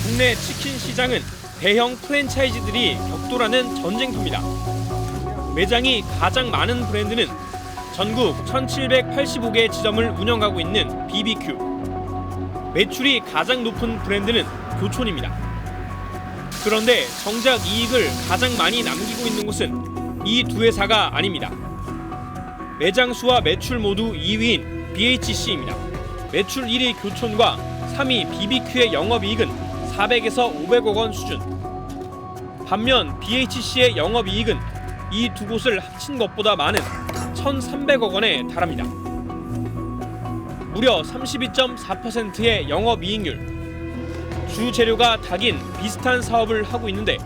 국내 치킨 시장은 대형 프랜차이즈들이 격돌하는 전쟁터입니다. 매장이 가장 많은 브랜드는 전국 1,785개 지점을 운영하고 있는 BBQ. 매출이 가장 높은 브랜드는 교촌입니다. 그런데 정작 이익을 가장 많이 남기고 있는 곳은 이 두 회사가 아닙니다. 매장 수와 매출 모두 2위인 BHC입니다. 매출 1위 교촌과 3위 BBQ의 영업이익은 400에서 500억 원 수준. 반면 BHC의 영업이익은 이 두 곳을 합친 것보다 많은 1,300억 원에 달합니다. 무려 32.4%의 영업이익률. 주 재료가 닭인 비슷한 사업을 하고 있는데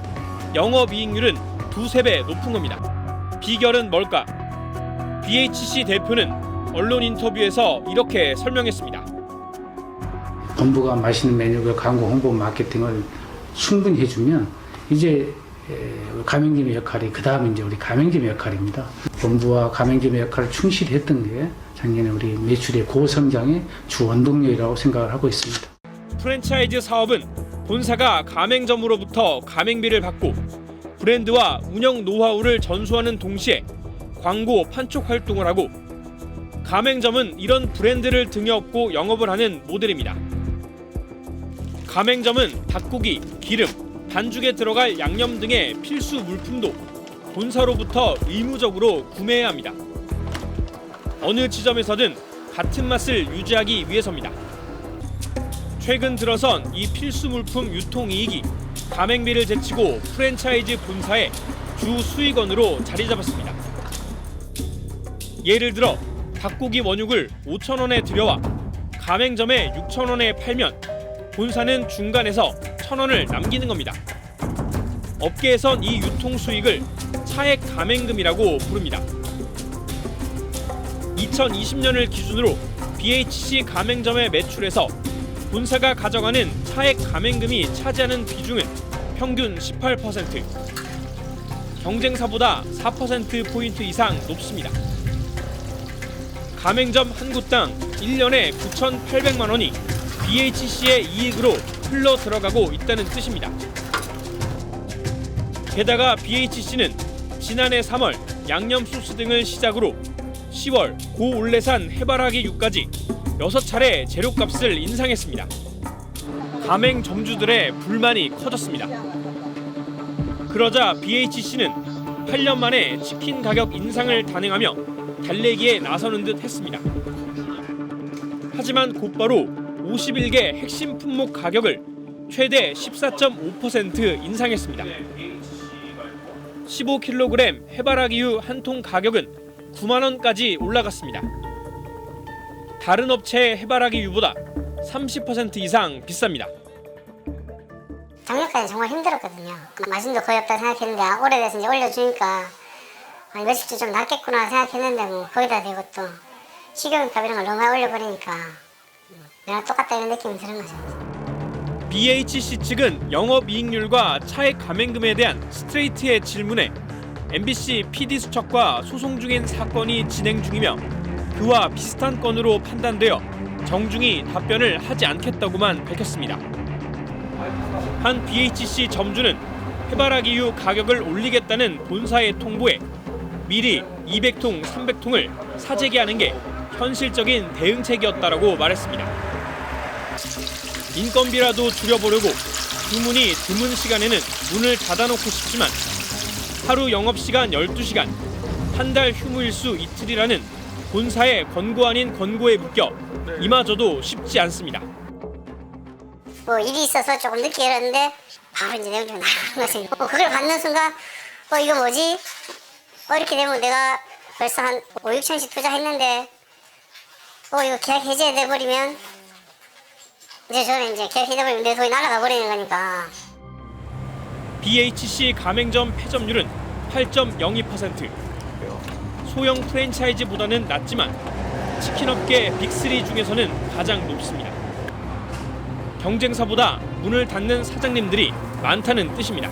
영업이익률은 두세 배 높은 겁니다. 비결은 뭘까? BHC 대표는 언론 인터뷰에서 이렇게 설명했습니다. 본부가 맛있는 메뉴를 광고 홍보 마케팅을 충분히 해주면 이제 가맹점의 역할이 그 다음에 이제 우리 가맹점의 역할입니다. 본부와 가맹점의 역할을 충실히 했던 게 작년에 우리 매출의 고성장의 주 원동력이라고 생각을 하고 있습니다. 프랜차이즈 사업은 본사가 가맹점으로부터 가맹비를 받고 브랜드와 운영 노하우를 전수하는 동시에 광고 판촉 활동을 하고 가맹점은 이런 브랜드를 등에 업고 영업을 하는 모델입니다. 가맹점은 닭고기, 기름, 반죽에 들어갈 양념 등의 필수 물품도 본사로부터 의무적으로 구매해야 합니다. 어느 지점에서든 같은 맛을 유지하기 위해서입니다. 최근 들어선 이 필수 물품 유통이익이 가맹비를 제치고 프랜차이즈 본사의 주 수익원으로 자리 잡았습니다. 예를 들어 닭고기 원육을 5,000원에 들여와 가맹점에 6,000원에 팔면 본사는 중간에서 1,000원을 남기는 겁니다. 업계에선 이 유통 수익을 차액 가맹금이라고 부릅니다. 2020년을 기준으로 BHC 가맹점의 매출에서 본사가 가져가는 차액 가맹금이 차지하는 비중은 평균 18%. 경쟁사보다 4%포인트 이상 높습니다. 가맹점 한 곳당 1년에 9,800만 원이 BHC의 이익으로 흘러 들어가고 있다는 뜻입니다. 게다가 BHC는 지난해 3월 양념 소스 등을 시작으로 10월 고올레산 해바라기육까지 6차례 재료값을 인상했습니다. 가맹점주들의 불만이 커졌습니다. 그러자 BHC는 8년 만에 치킨 가격 인상을 단행하며 달래기에 나서는 듯 했습니다. 하지만 곧바로 51개 핵심 품목 가격을 최대 14.5% 인상했습니다. 15kg 해바라기유 한 통 가격은 9만 원까지 올라갔습니다. 다른 업체의 해바라기유보다 30% 이상 비쌉니다. 작년까지 정말 힘들었거든요. 마진도 거의 없다 생각했는데 올해돼서 이제 올려주니까 몇십 주 좀 낫겠구나 생각했는데 뭐 거기다 대고 또 식용유값 이런 걸 너무 많이 올려버리니까 내가 똑같다 이런 느낌이 드는 거죠. BHC 측은 영업이익률과 차액 가맹금에 대한 스트레이트의 질문에 MBC PD 수첩과 소송 중인 사건이 진행 중이며 그와 비슷한 건으로 판단되어 정중히 답변을 하지 않겠다고만 밝혔습니다. 한 BHC 점주는 해바라기유 가격을 올리겠다는 본사의 통보에 미리 200통, 300통을 사재기하는 게 현실적인 대응책이었다라고 말했습니다. 인건비라도 줄여보려고 주문이 드문 시간에는 문을 닫아놓고 싶지만 하루 영업시간 12시간, 한 달 휴무일수 이틀이라는 본사의 권고 아닌 권고에 묶여 이마저도 쉽지 않습니다. 뭐 일이 있어서 조금 늦게 일었는데 바로 이제 내용증이 나가는 거지. 그걸 받는 순간 이거 뭐지? 이렇게 되면 내가 벌써 한 5, 6천씩 투자했는데 이거 계약 해지돼버리면 이제 저는 이제 계약 해지돼버리면 내 돈이 날아가 버리는 거니까. BHC 가맹점 폐점률은 8.02%. 소형 프랜차이즈보다는 낮지만 치킨업계 빅3 중에서는 가장 높습니다. 경쟁사보다 문을 닫는 사장님들이 많다는 뜻입니다.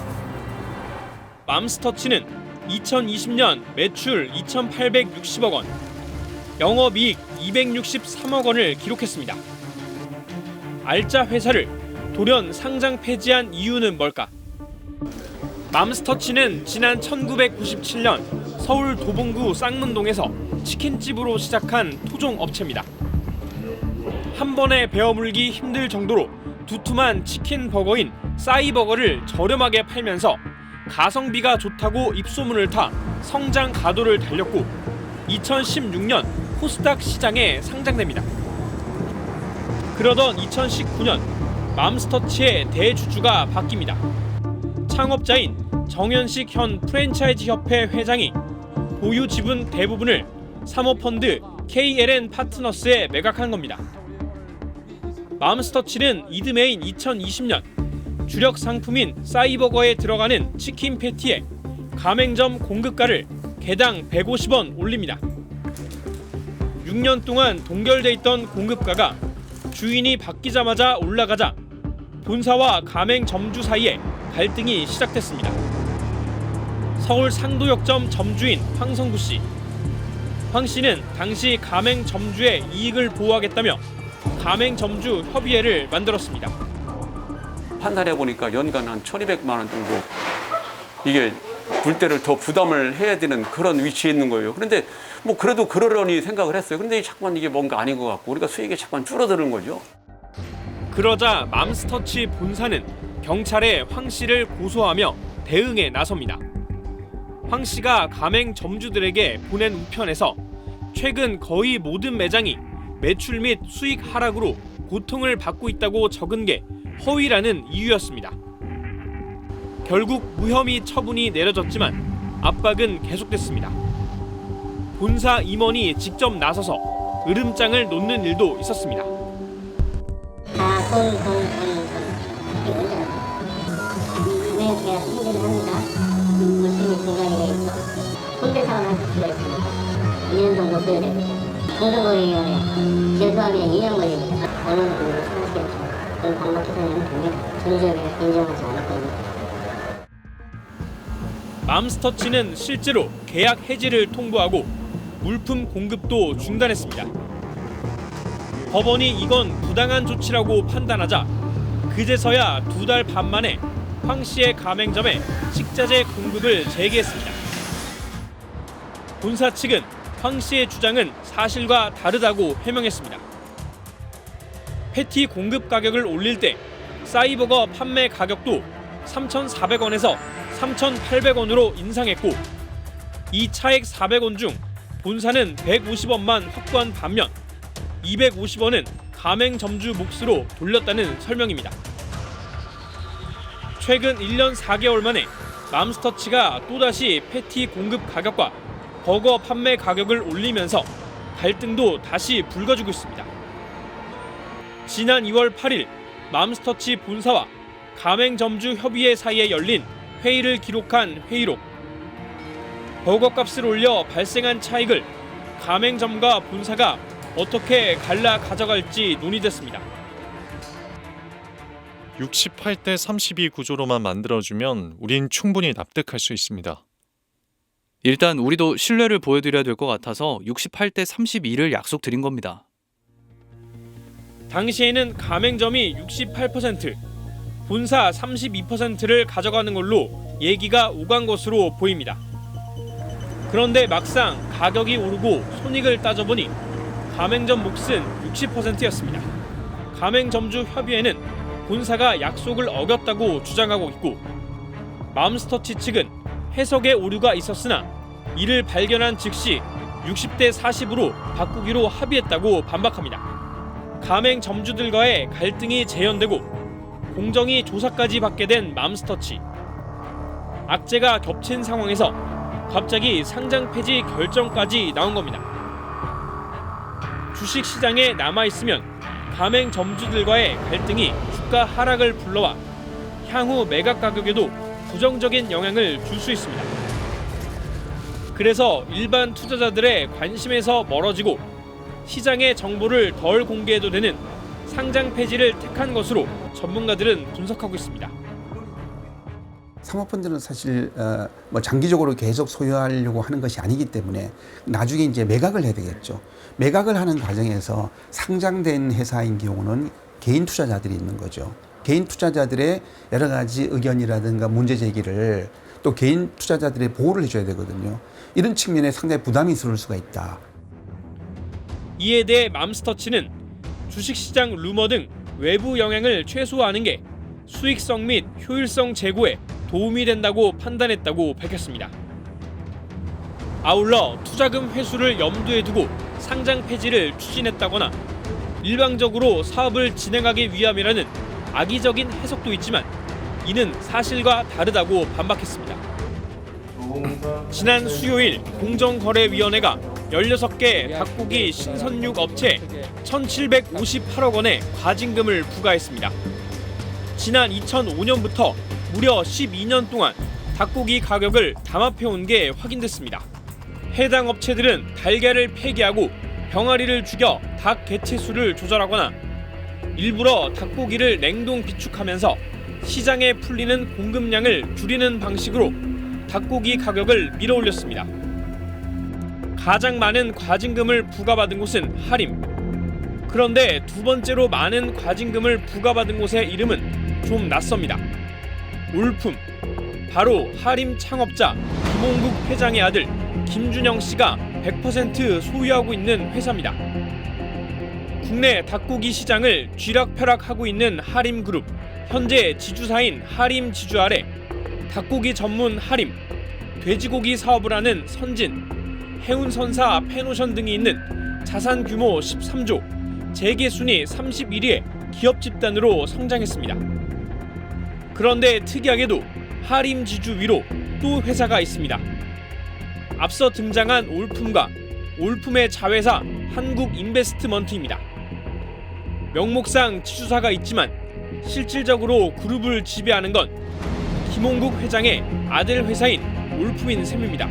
맘스터치는 2020년 매출 2,860억 원, 영업이익 263억 원을 기록했습니다. 알짜 회사를 돌연 상장 폐지한 이유는 뭘까? 맘스터치는 지난 1997년 서울 도봉구 쌍문동에서 치킨집으로 시작한 토종 업체입니다. 한 번에 베어물기 힘들 정도로 두툼한 치킨 버거인 싸이버거를 저렴하게 팔면서 가성비가 좋다고 입소문을 타 성장 가도를 달렸고 2016년 코스닥 시장에 상장됩니다. 그러던 2019년 맘스터치의 대주주가 바뀝니다. 창업자인 정현식 현 프랜차이즈 협회 회장이 보유 지분 대부분을 사모펀드 KLN 파트너스에 매각한 겁니다. 맘스터치는 이듬해인 2020년 주력 상품인 싸이버거에 들어가는 치킨 패티에 가맹점 공급가를 개당 150원 올립니다. 6년 동안 동결돼 있던 공급가가 주인이 바뀌자마자 올라가자 본사와 가맹점주 사이에 갈등이 시작됐습니다. 서울 상도역점 점주인 황성구 씨. 황 씨는 당시 가맹점주의 이익을 보호하겠다며 가맹점주 협의회를 만들었습니다. 판단해 보니까 연간 한 1,200만 원 정도 이게 불대를 더 부담을 해야 되는 그런 위치에 있는 거예요. 그런데 뭐 그래도 그러려니 생각을 했어요. 그런데 자꾸만 이게 뭔가 아닌 것 같고 우리가 수익이 자꾸만 줄어드는 거죠. 그러자 맘스터치 본사는 경찰에 황 씨를 고소하며 대응에 나섭니다. 황 씨가 가맹점주들에게 보낸 우편에서 최근 거의 모든 매장이 매출 및 수익 하락으로 고통을 받고 있다고 적은 게 허위라는 이유였습니다. 결국 무혐의 처분이 내려졌지만 압박은 계속됐습니다. 본사 임원이 직접 나서서 으름장을 놓는 일도 있었습니다. 돈. 네, 제가 승진을 합니다. 물품이 중간에 있어. 손대상을 수가 있습니다. 2년 정도 써야 됩니다. 공정거래위원회 제소하기에 2년 걸립니다. 어느 정도 생각했죠. 그런 반박해서는 됩니다. 전적에 인정하지 않을 겁니다. 맘스터치는 실제로 계약 해지를 통보하고 물품 공급도 중단했습니다. 법원이 이건 부당한 조치라고 판단하자 그제서야 2달 반 만에 황 씨의 가맹점에 식자재 공급을 재개했습니다. 본사 측은 황 씨의 주장은 사실과 다르다고 해명했습니다. 패티 공급 가격을 올릴 때 싸이버거 판매 가격도 3,400원에서 3,800원으로 인상했고 이 차액 400원 중 본사는 150원만 확보한 반면 250원은 가맹점주 몫으로 돌렸다는 설명입니다. 최근 1년 4개월 만에 맘스터치가 또다시 패티 공급 가격과 버거 판매 가격을 올리면서 갈등도 다시 불거지고 있습니다. 지난 2월 8일 맘스터치 본사와 가맹점주 협의회 사이에 열린 회의를 기록한 회의록. 버거값을 올려 발생한 차익을 가맹점과 본사가 어떻게 갈라 가져갈지 논의됐습니다. 68대 32 구조로만 만들어주면 우린 충분히 납득할 수 있습니다. 일단 우리도 신뢰를 보여드려야 될 것 같아서 68대 32를 약속드린 겁니다. 당시에는 가맹점이 68%, 본사 32%를 가져가는 걸로 얘기가 오간 것으로 보입니다. 그런데 막상 가격이 오르고 손익을 따져보니 가맹점 몫은 60%였습니다. 가맹점주 협의회는 본사가 약속을 어겼다고 주장하고 있고 맘스터치 측은 해석에 오류가 있었으나 이를 발견한 즉시 60대 40으로 바꾸기로 합의했다고 반박합니다. 가맹점주들과의 갈등이 재현되고 공정위 조사까지 받게 된 맘스터치. 악재가 겹친 상황에서 갑자기 상장 폐지 결정까지 나온 겁니다. 주식시장에 남아있으면 가맹점주들과의 갈등이 주가 하락을 불러와 향후 매각 가격에도 부정적인 영향을 줄 수 있습니다. 그래서 일반 투자자들의 관심에서 멀어지고 시장의 정보를 덜 공개해도 되는 상장 폐지를 택한 것으로 전문가들은 분석하고 있습니다. 사모펀드는 사실 뭐 장기적으로 계속 소유하려고 하는 것이 아니기 때문에 나중에 이제 매각을 해야 되겠죠. 매각을 하는 과정에서 상장된 회사인 경우는 개인 투자자들이 있는 거죠. 개인 투자자들의 여러 가지 의견이라든가 문제 제기를 또 개인 투자자들의 보호를 해줘야 되거든요. 이런 측면에 상당히 부담이 있을 수가 있다. 이에 대해 맘스터치는 주식시장 루머 등 외부 영향을 최소화하는 게 수익성 및 효율성 제고에 도움이 된다고 판단했다고 밝혔습니다. 아울러 투자금 회수를 염두에 두고 상장 폐지를 추진했다거나 일방적으로 사업을 진행하기 위함이라는 악의적인 해석도 있지만 이는 사실과 다르다고 반박했습니다. 지난 수요일 공정거래위원회가 16개 닭고기 신선육 업체에 1,758억 원의 과징금을 부과했습니다. 지난 2005년부터 무려 12년 동안 닭고기 가격을 담합해온 게 확인됐습니다. 해당 업체들은 달걀을 폐기하고 병아리를 죽여 닭 개체수를 조절하거나 일부러 닭고기를 냉동 비축하면서 시장에 풀리는 공급량을 줄이는 방식으로 닭고기 가격을 밀어올렸습니다. 가장 많은 과징금을 부과받은 곳은 하림. 그런데 두 번째로 많은 과징금을 부과받은 곳의 이름은 좀 낯섭니다. 올품. 바로 하림 창업자 김홍국 회장의 아들 김준영 씨가 100% 소유하고 있는 회사입니다. 국내 닭고기 시장을 쥐락펴락하고 있는 하림그룹. 현재 지주사인 하림지주 아래 닭고기 전문 하림, 돼지고기 사업을 하는 선진, 해운선사 페노션 등이 있는 자산 규모 13조, 재계 순위 31위의 기업 집단으로 성장했습니다. 그런데 특이하게도 하림지주 위로 또 회사가 있습니다. 앞서 등장한 올품과 올품의 자회사 한국인베스트먼트입니다. 명목상 지주사가 있지만 실질적으로 그룹을 지배하는 건 김홍국 회장의 아들 회사인 올품인 셈입니다.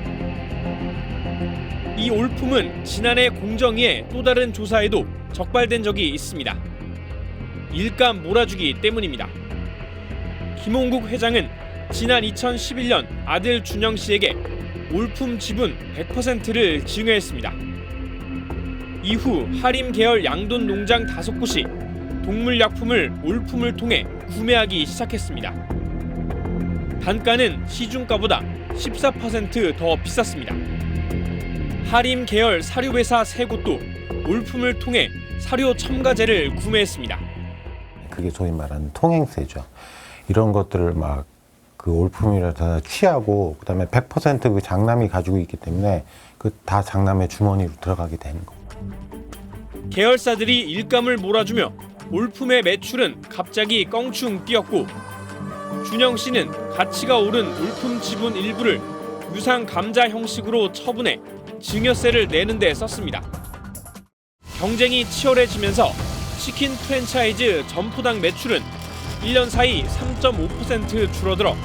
이 올품은 지난해 공정위의 또 다른 조사에도 적발된 적이 있습니다. 일감 몰아주기 때문입니다. 김홍국 회장은 지난 2011년 아들 준영 씨에게 올품 지분 100%를 증여했습니다. 이후 하림 계열 양돈 농장 5곳이 동물약품을 올품을 통해 구매하기 시작했습니다. 단가는 시중가보다 14% 더 비쌌습니다. 하림 계열 사료회사 3곳도 올품을 통해 사료 첨가제를 구매했습니다. 그게 소위 말하는 통행세죠. 이런 것들을 막 그 올품이라서 취하고 그다음에 100% 그 장남이 가지고 있기 때문에 그 다 장남의 주머니로 들어가게 되는 겁니다. 계열사들이 일감을 몰아주며 올품의 매출은 갑자기 껑충 뛰었고 준영 씨는 가치가 오른 올품 지분 일부를 유상 감자 형식으로 처분해 증여세를 내는 데 썼습니다. 경쟁이 치열해지면서 치킨 프랜차이즈 점포당 매출은 1년 사이 3.5% 줄어들어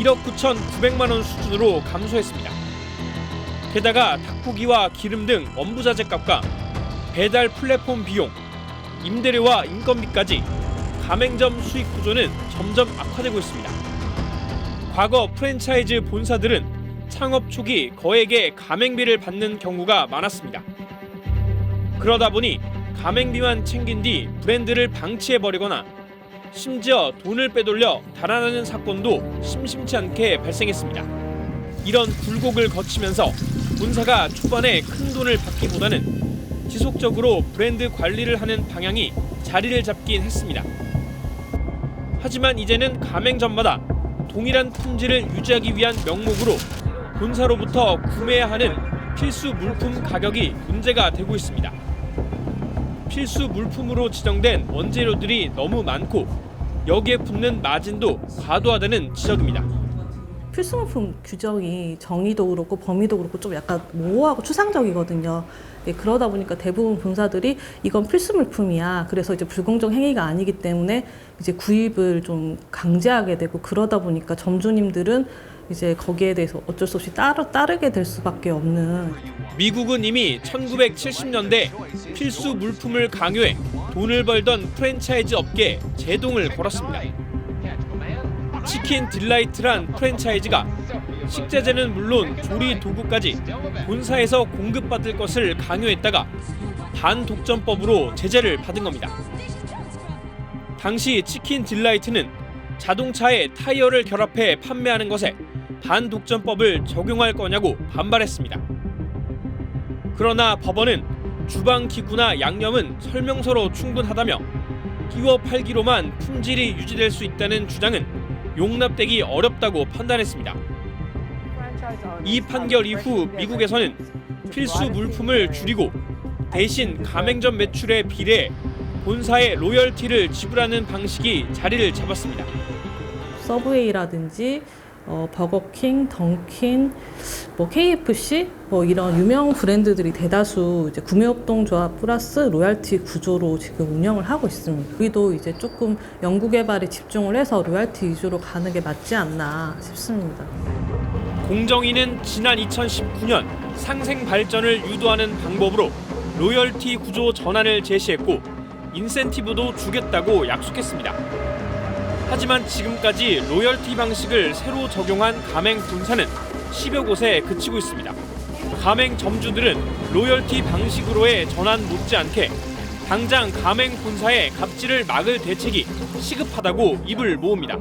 1억 9,900만 원 수준으로 감소했습니다. 게다가 닭고기와 기름 등 원부자재 값과 배달 플랫폼 비용, 임대료와 인건비까지 가맹점 수익 구조는 점점 악화되고 있습니다. 과거 프랜차이즈 본사들은 창업 초기 거액의 가맹비를 받는 경우가 많았습니다. 그러다 보니 가맹비만 챙긴 뒤 브랜드를 방치해버리거나 심지어 돈을 빼돌려 달아나는 사건도 심심치 않게 발생했습니다. 이런 굴곡을 거치면서 본사가 초반에 큰 돈을 받기보다는 지속적으로 브랜드 관리를 하는 방향이 자리를 잡긴 했습니다. 하지만 이제는 가맹점마다 동일한 품질을 유지하기 위한 명목으로 본사로부터 구매해야 하는 필수 물품 가격이 문제가 되고 있습니다. 필수 물품으로 지정된 원재료들이 너무 많고 여기에 붙는 마진도 과도하다는 지적입니다. 필수물품 규정이 정의도 그렇고 범위도 그렇고 좀 약간 모호하고 추상적이거든요. 그러다 보니까 대부분 본사들이 이건 필수물품이야. 그래서 이제 불공정 행위가 아니기 때문에 이제 구입을 좀 강제하게 되고 그러다 보니까 점주님들은 이제 거기에 대해서 어쩔 수 없이 따르게 될 수밖에 없는. 미국은 이미 1970년대 필수 물품을 강요해 돈을 벌던 프랜차이즈 업계에 제동을 걸었습니다. 치킨 딜라이트란 프랜차이즈가 식자재는 물론 조리 도구까지 본사에서 공급받을 것을 강요했다가 반독점법으로 제재를 받은 겁니다. 당시 치킨 딜라이트는 자동차에 타이어를 결합해 판매하는 것에 반독점법을 적용할 거냐고 반발했습니다. 그러나 법원은 주방 기구나 양념은 설명서로 충분하다며 끼워 팔기로만 품질이 유지될 수 있다는 주장은 용납되기 어렵다고 판단했습니다. 이 판결 이후 미국에서는 필수 물품을 줄이고 대신 가맹점 매출에 비례해 본사에 로열티를 지불하는 방식이 자리를 잡았습니다. 서브웨이라든지 버거킹, 던킨, KFC 이런 유명 브랜드들이 대다수 이제 구매협동조합 플러스 로열티 구조로 지금 운영을 하고 있습니다. 우리도 이제 조금 연구개발에 집중을 해서 로열티 위주로 가는 게 맞지 않나 싶습니다. 공정위는 지난 2019년 상생 발전을 유도하는 방법으로 로열티 구조 전환을 제시했고 인센티브도 주겠다고 약속했습니다. 하지만 지금까지 로열티 방식을 새로 적용한 가맹 본사는 10여 곳에 그치고 있습니다. 가맹 점주들은 로열티 방식으로의 전환 못지않게 당장 가맹 본사의 갑질을 막을 대책이 시급하다고 입을 모읍니다.